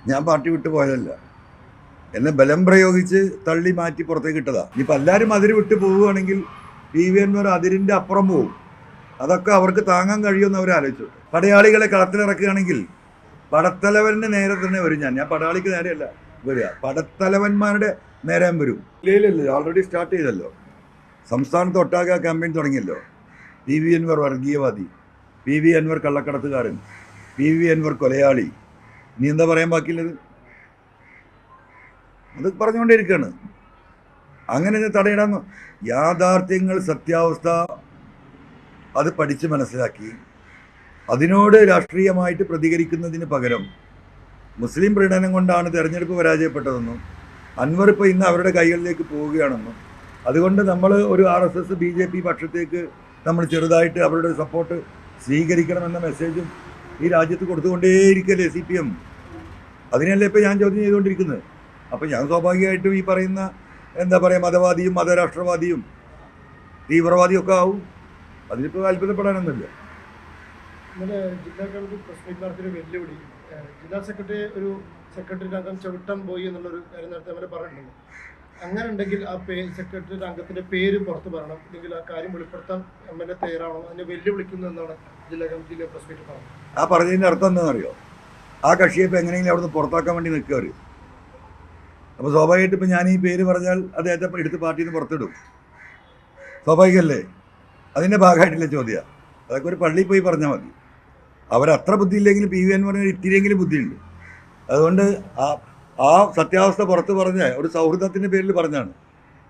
ഞാൻ പാർട്ടി വിട്ടു പോയതല്ല. എന്നെ ബലം പ്രയോഗിച്ച് തള്ളി മാറ്റി പുറത്തേക്ക് ഇട്ടതാ. ഇനിയിപ്പോൾ എല്ലാവരും അതിര് വിട്ട് പോവുകയാണെങ്കിൽ PV അൻവർ അതിരിൻ്റെ അപ്പുറം പോവും. അതൊക്കെ അവർക്ക് താങ്ങാൻ കഴിയുമെന്ന് അവർ ആലോചിച്ചു. പടയാളികളെ കളത്തിലിറക്കുകയാണെങ്കിൽ പടത്തലവൻ്റെ നേരെ തന്നെ വരും. ഞാൻ പടയാളിക്ക് നേരെയല്ല വരിക, പടത്തലവന്മാരുടെ നേരം വരും. ഇല്ലല്ലോ, ഓൾറെഡി സ്റ്റാർട്ട് ചെയ്തല്ലോ. സംസ്ഥാനത്ത് ഒട്ടാകെ ക്യാമ്പയിൻ തുടങ്ങിയല്ലോ. PV Anwar വർഗീയവാദി, PV Anwar കള്ളക്കടത്തുകാരൻ, PV Anwar കൊലയാളി. നീ എന്താ പറയാൻ ബാക്കിയുള്ളത്? അത് പറഞ്ഞുകൊണ്ടേയിരിക്കുകയാണ്. അങ്ങനെ തടയിടാൻ യാഥാർത്ഥ്യങ്ങൾ, സത്യാവസ്ഥ അത് പഠിച്ച് മനസ്സിലാക്കി അതിനോട് രാഷ്ട്രീയമായിട്ട് പ്രതികരിക്കുന്നതിന് പകരം മുസ്ലിം പ്രീണനം കൊണ്ടാണ് തെരഞ്ഞെടുപ്പ് പരാജയപ്പെട്ടതെന്നും അൻവർ ഇപ്പോൾ ഇന്ന് അവരുടെ കൈകളിലേക്ക് പോവുകയാണെന്നും അതുകൊണ്ട് നമ്മൾ ഒരു RSS BJP പക്ഷത്തേക്ക് നമ്മൾ ചെറുതായിട്ട് അവരുടെ സപ്പോർട്ട് സ്വീകരിക്കണമെന്ന മെസ്സേജും ഈ രാജ്യത്ത് കൊടുത്തുകൊണ്ടേയിരിക്കല്ലേ CPM. അതിനല്ലേ ഇപ്പോൾ ഞാൻ ചോദ്യം ചെയ്തുകൊണ്ടിരിക്കുന്നത്. അപ്പോൾ ഞാൻ സ്വാഭാവികമായിട്ടും ഈ പറയുന്ന എന്താ പറയുക മതവാദിയും മതരാഷ്ട്രവാദിയും തീവ്രവാദിയും ഒക്കെ ആവും. അതിലിപ്പോൾ അത്ഭുതപ്പെടാനൊന്നുമില്ല. ഇന്നലെ ജില്ലാ കമ്മിറ്റി പ്രസ് മീറ്റ് നടത്തിയൊരു വെല്ലുവിളി, ജില്ലാ സെക്രട്ടറി അംഗം ചവിട്ടം പോയി എന്നുള്ളൊരു കാര്യം നേരത്തെ അവർ പറഞ്ഞിട്ടുണ്ട്. അങ്ങനെ ഉണ്ടെങ്കിൽ ആ സെക്രട്ടറി അംഗത്തിൻ്റെ പേര് പുറത്ത് പറയണം, അല്ലെങ്കിൽ ആ കാര്യം വെളിപ്പെടുത്താൻ MLA തയ്യാറാവണം. അതിനെ വെല്ലുവിളിക്കുന്നു എന്നാണ് ജില്ലാ കമ്മിറ്റിയിലെ പ്രസ് മീറ്റ് പറഞ്ഞത്. ആ പറഞ്ഞതിൻ്റെ അർത്ഥം എന്താണെന്നറിയോ? ആ കക്ഷിയെ ഇപ്പോൾ എങ്ങനെയെങ്കിലും അവിടുന്ന് പുറത്താക്കാൻ വേണ്ടി നിൽക്കുക. അപ്പോൾ സ്വാഭാവികമായിട്ട് ഇപ്പോൾ ഞാൻ ഈ പേര് പറഞ്ഞാൽ അദ്ദേഹത്തെ എടുത്ത് പാർട്ടിയിൽ നിന്ന് പുറത്തിടും. സ്വാഭാവികമല്ലേ? അതിൻ്റെ ഭാഗമായിട്ടില്ല ചോദ്യം. അതൊക്കെ ഒരു പള്ളിയിൽ പോയി പറഞ്ഞാൽ മതി. അവരത്ര ബുദ്ധിയില്ലെങ്കിലും PV അൻവറിന് ഇത്തിരിയെങ്കിലും ബുദ്ധിയുണ്ട്. അതുകൊണ്ട് ആ സത്യാവസ്ഥ പുറത്ത് പറഞ്ഞ ഒരു സൗഹൃദത്തിൻ്റെ പേരിൽ പറഞ്ഞാണ്.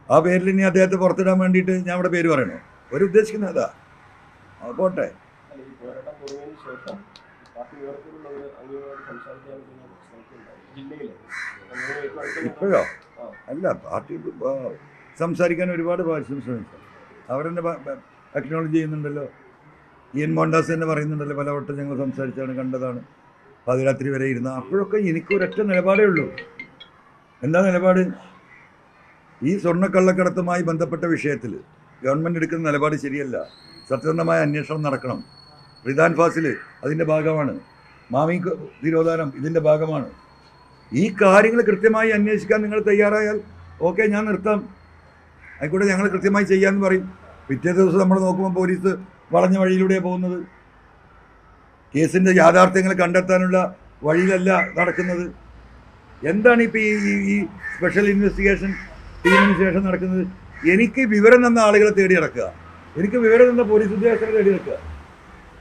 ആ പേരിൽ ഇനി അദ്ദേഹത്തെ പുറത്തിടാൻ വേണ്ടിയിട്ട് ഞാൻ ഇവിടെ പേര് പറയണോ? ഒരു ഉദ്ദേശിക്കുന്നത് അതാ. പോട്ടെ. ഇപ്പോഴോ? അല്ല, പാർട്ടി സംസാരിക്കാൻ ഒരുപാട് പ്രാവശ്യം ശ്രമിച്ചു. അവരെന്നെ അക്നോളജ് ചെയ്യുന്നുണ്ടല്ലോ. ഇയൻ മോണ്ടാസ് തന്നെ പറയുന്നുണ്ടല്ലോ, പലവട്ടം ഞങ്ങൾ സംസാരിച്ചാണ്, കണ്ടതാണ്, പാതിരാത്രി വരെ ഇരുന്ന. അപ്പോഴൊക്കെ എനിക്കൊരൊറ്റ നിലപാടേ ഉള്ളൂ. എന്താ നിലപാട്? ഈ സ്വർണ്ണക്കള്ളക്കടത്തുമായി ബന്ധപ്പെട്ട വിഷയത്തിൽ ഗവൺമെൻറ് എടുക്കുന്ന നിലപാട് ശരിയല്ല. സത്യസന്ധമായ അന്വേഷണം നടക്കണം. റിദാൻ ഫാസിൽ അതിൻ്റെ ഭാഗമാണ്. മാമി തിരോധാനം ഇതിൻ്റെ ഭാഗമാണ്. ഈ കാര്യങ്ങൾ കൃത്യമായി അന്വേഷിക്കാൻ നിങ്ങൾ തയ്യാറായാൽ ഓക്കെ, ഞാൻ നിർത്താം, ആയിക്കോട്ടെ, ഞങ്ങൾ കൃത്യമായി ചെയ്യാമെന്ന് പറയും. പിറ്റേ ദിവസം നമ്മൾ നോക്കുമ്പോൾ പോലീസ് വളഞ്ഞ വഴിയിലൂടെയാണ് പോകുന്നത്. കേസിൻ്റെ യാഥാർത്ഥ്യങ്ങൾ കണ്ടെത്താനുള്ള വഴിയിലല്ല നടക്കുന്നത്. എന്താണ് ഇപ്പോൾ ഈ സ്പെഷ്യൽ ഇൻവെസ്റ്റിഗേഷൻ ടീമിന് ശേഷം നടക്കുന്നത്? എനിക്ക് വിവരം തന്ന ആളുകളെ തേടി നടക്കുക, എനിക്ക് വിവരം തന്ന പോലീസ് ഉദ്യോഗസ്ഥരെ തേടി നടക്കുക.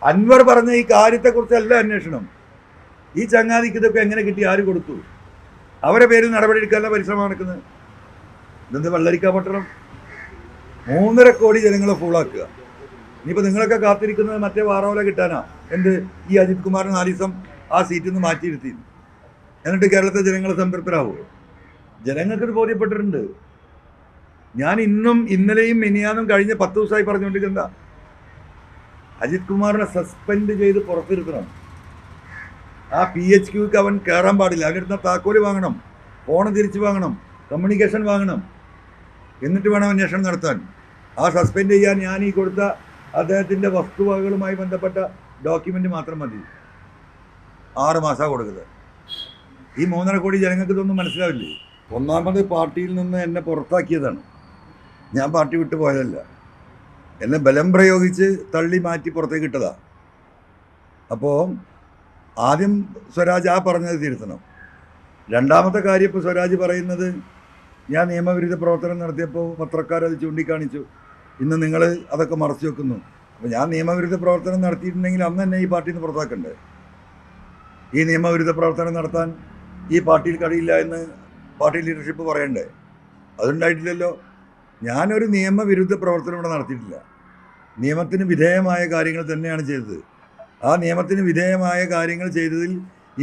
അൻവർ പറഞ്ഞ ഈ കാര്യത്തെക്കുറിച്ചല്ല അന്വേഷണം. ഈ ചങ്ങാതിക്ക് ഇതൊക്കെ എങ്ങനെ കിട്ടി, ആര് കൊടുത്തു, അവരെ പേരിൽ നടപടി എടുക്കാനുള്ള പരിശ്രമം നടക്കുന്നത്. ഇതെന്ത് വെള്ളരിക്കാ പട്ടണം? 3.5 കോടി ജനങ്ങളെ ഫുള്ളാക്കുക. ഇനിയിപ്പോൾ നിങ്ങളൊക്കെ കാത്തിരിക്കുന്നത് മറ്റേ വാറോല കിട്ടാനാ? എന്ത്, ഈ അജിത് കുമാറിന് 4 ദിവസം ആ സീറ്റിൽ നിന്ന് മാറ്റിയിരുത്തി, എന്നിട്ട് കേരളത്തിലെ ജനങ്ങളെ സംതൃപ്തരാകുമോ? ജനങ്ങൾക്കിത് ബോധ്യപ്പെട്ടിട്ടുണ്ട്. ഞാൻ ഇന്നും ഇന്നലെയും മിനിയാന്നും കഴിഞ്ഞ 10 ദിവസമായി പറഞ്ഞുകൊണ്ടിരിക്കുന്ന അജിത് കുമാറിനെ സസ്പെൻഡ് ചെയ്ത് പുറത്തിരുത്തണം. ആ PHQക്ക് അവൻ കയറാൻ പാടില്ല. അവനെടുത്ത താക്കോല് വാങ്ങണം, ഫോണ് തിരിച്ചു വാങ്ങണം, കമ്മ്യൂണിക്കേഷൻ വാങ്ങണം, എന്നിട്ട് വേണം അന്വേഷണം നടത്താൻ. ആ സസ്പെൻഡ് ചെയ്യാൻ ഞാൻ ഈ കൊടുത്ത അദ്ദേഹത്തിൻ്റെ വസ്തുവകകളുമായി ബന്ധപ്പെട്ട ഡോക്യുമെൻ്റ് മാത്രം മതി. 6 മാസമാണ് കൊടുക്കുന്നത്. ഈ 3.5 കോടി ജനങ്ങൾക്ക് ഇതൊന്നും മനസ്സിലാവില്ലേ? ഒന്നാമത് പാർട്ടിയിൽ നിന്ന് എന്നെ പുറത്താക്കിയതാണ്. ഞാൻ പാർട്ടി വിട്ടു പോയതല്ല. എന്നെ ബലം പ്രയോഗിച്ച് തള്ളി മാറ്റി പുറത്തേക്ക് ഇട്ടതാ. അപ്പോൾ ആദ്യം സ്വരാജ് ആ പറഞ്ഞത് തിരുത്തണം. രണ്ടാമത്തെ കാര്യം, ഇപ്പോൾ സ്വരാജ് പറയുന്നത് ഞാൻ നിയമവിരുദ്ധ പ്രവർത്തനം നടത്തിയപ്പോൾ പത്രക്കാരത് ചൂണ്ടിക്കാണിച്ചു, ഇന്ന് നിങ്ങൾ അതൊക്കെ മറച്ചു വെക്കുന്നു. അപ്പോൾ ഞാൻ നിയമവിരുദ്ധ പ്രവർത്തനം നടത്തിയിട്ടുണ്ടെങ്കിൽ അന്ന് തന്നെ ഈ പാർട്ടിയിൽ നിന്ന് പുറത്താക്കണ്ടേ? ഈ നിയമവിരുദ്ധ പ്രവർത്തനം നടത്താൻ ഈ പാർട്ടിയിൽ കഴിയില്ല എന്ന് പാർട്ടി ലീഡർഷിപ്പ് പറയണ്ടേ? അതുണ്ടായിട്ടില്ലല്ലോ. ഞാനൊരു നിയമവിരുദ്ധ പ്രവർത്തനം ഇവിടെ നടത്തിയിട്ടില്ല. നിയമത്തിന് വിധേയമായ കാര്യങ്ങൾ തന്നെയാണ് ചെയ്തത്. ആ നിയമത്തിന് വിധേയമായ കാര്യങ്ങൾ ചെയ്തതിൽ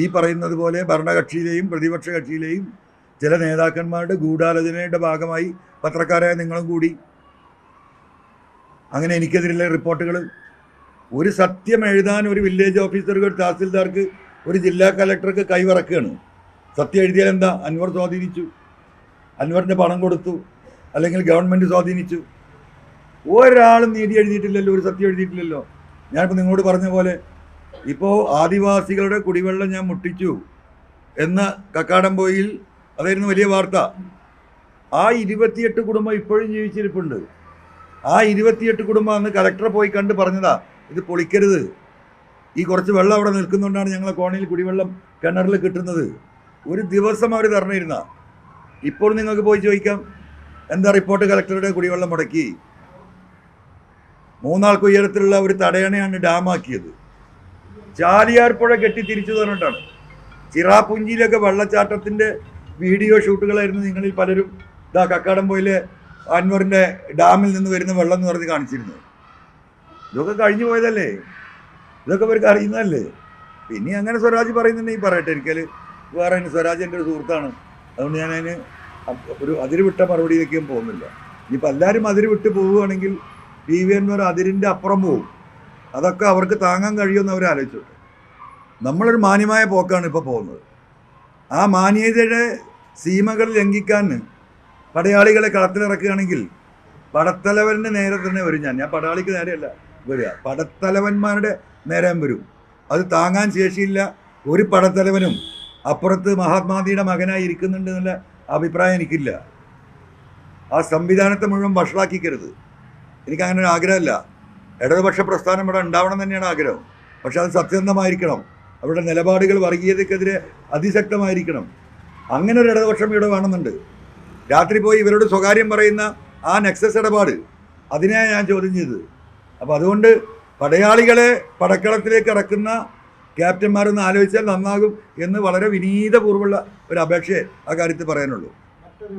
ഈ പറയുന്നത് പോലെ ഭരണകക്ഷിയിലെയും പ്രതിപക്ഷ കക്ഷിയിലെയും ചില നേതാക്കന്മാരുടെ ഗൂഢാലോചനയുടെ ഭാഗമായി പത്രക്കാരായ നിങ്ങളും കൂടി. അങ്ങനെ എനിക്കെതിരെയുള്ള റിപ്പോർട്ടുകൾ, ഒരു സത്യം എഴുതാൻ ഒരു വില്ലേജ് ഓഫീസർക്ക്, ഒരു തഹസിൽദാർക്ക്, ഒരു ജില്ലാ കലക്ടർക്ക് കൈവറക്കുകയാണ്. സത്യം എഴുതിയാൽ എന്താ? അൻവർ സ്വാധീനിച്ചു, അൻവറിൻ്റെ പണം കൊടുത്തു, അല്ലെങ്കിൽ ഗവൺമെൻറ് സ്വാധീനിച്ചു. ഒരാളും നീതി എഴുതിയിട്ടില്ലല്ലോ, ഒരു സത്യം എഴുതിയിട്ടില്ലല്ലോ. ഞാനിപ്പോൾ നിങ്ങളോട് പറഞ്ഞ പോലെ ഇപ്പോൾ ആദിവാസികളുടെ കുടിവെള്ളം ഞാൻ മുട്ടിച്ചു, എന്ന കക്കാടംപൊയിൽ അതായിരുന്നു വലിയ വാർത്ത. ആ 28 കുടുംബം ഇപ്പോഴും ജീവിച്ചിരിപ്പുണ്ട്. ആ 28 കുടുംബം അന്ന് കലക്ടറെ പോയി കണ്ട് പറഞ്ഞതാ, ഇത് പൊളിക്കരുത്, ഈ കുറച്ച് വെള്ളം അവിടെ നിൽക്കുന്നുകൊണ്ടാണ് ഞങ്ങളെ കോണയിൽ കുടിവെള്ളം കിണറിൽ കിട്ടുന്നത്. ഒരു ദിവസം അവർ തരണമായിരുന്ന. ഇപ്പോൾ നിങ്ങൾക്ക് പോയി ചോദിക്കാം, എന്താ റിപ്പോർട്ട് കലക്ടറുടെ കുടിവെള്ളം മുടക്കി. 3 ആൾക്ക് ഉയരത്തിലുള്ള ഒരു തടയണയാണ് ഡാമാക്കിയത്. ചാലിയാർ പുഴ കെട്ടി തിരിച്ചു തന്നിട്ടാണ്. ചിറാപുഞ്ചിയിലൊക്കെ വെള്ളച്ചാട്ടത്തിൻ്റെ വീഡിയോ ഷൂട്ടുകളായിരുന്നു നിങ്ങളിൽ പലരും കക്കാടംപൊയിലെ അൻവറിൻ്റെ ഡാമിൽ നിന്ന് വരുന്ന വെള്ളം എന്ന് പറഞ്ഞ് കാണിച്ചിരുന്നത്. ഇതൊക്കെ കഴിഞ്ഞു പോയതല്ലേ, ഇതൊക്കെ അവർക്ക് അറിയുന്നതല്ലേ. പിന്നെ അങ്ങനെ സ്വരാജ് പറയുന്നുണ്ടെങ്കിൽ പറയട്ടെ, എനിക്കത് വേറെ സ്വരാജ് എൻ്റെ ഒരു സുഹൃത്താണ്, അതുകൊണ്ട് ഞാൻ അതിന് ഒരു അതിര് വിട്ട മറുപടിയിലേക്കും പോകുന്നില്ല. ഇനിയിപ്പോൾ എല്ലാവരും അതിര് വിട്ട് പോവുകയാണെങ്കിൽ PV അൻവർ അതിരിൻ്റെ അപ്പുറം പോവും. അതൊക്കെ അവർക്ക് താങ്ങാൻ കഴിയുമെന്ന് അവർ ആലോചിച്ചോട്ടെ. നമ്മളൊരു മാന്യമായ പോക്കാണ് ഇപ്പോൾ പോകുന്നത്. ആ മാന്യതയുടെ സീമകൾ ലംഘിക്കാൻ പടയാളികളെ കളത്തിലിറക്കുകയാണെങ്കിൽ പടത്തലവൻ്റെ നേരെ തന്നെ വരും. ഞാൻ പടയാളിക്ക് നേരെയല്ല വരിക, പടത്തലവന്മാരുടെ നേരെ വരും. അത് താങ്ങാൻ ശേഷിയില്ല ഒരു പടത്തലവനും. അപ്പുറത്ത് മഹാത്മാഗാന്ധിയുടെ മകനായി ഇരിക്കുന്നുണ്ട് എന്നുള്ള അഭിപ്രായം എനിക്കില്ല. ആ സംവിധാനത്തെ മുഴുവൻ വഷളാക്കിക്കരുത്. എനിക്കങ്ങനെ ഒരു ആഗ്രഹമല്ല. ഇടതുപക്ഷ പ്രസ്ഥാനം ഇവിടെ ഉണ്ടാവണം തന്നെയാണ് ആഗ്രഹം. പക്ഷെ അത് സത്യസന്ധമായിരിക്കണം. അവരുടെ നിലപാടുകൾ വർഗീയതയ്ക്കെതിരെ അതിശക്തമായിരിക്കണം. അങ്ങനെ ഒരു ഇടതുപക്ഷം ഇവിടെ വേണമെന്നുണ്ട്. രാത്രി പോയി ഇവരോട് സ്വകാര്യം പറയുന്ന ആ നെക്സസ് ഇടപാട്, അതിനെയാണ് ഞാൻ ചോദ്യം ചെയ്തത്. അപ്പോൾ അതുകൊണ്ട് പടയാളികളെ പടക്കളത്തിലേക്ക് ഇറക്കുന്ന ക്യാപ്റ്റന്മാരൊന്ന് ആലോചിച്ചാൽ നന്നാകും എന്ന് വളരെ വിനീതപൂർവ്വമുള്ള ഒരു അപേക്ഷയെ ആ കാര്യത്തിൽ പറയാനുള്ളൂ.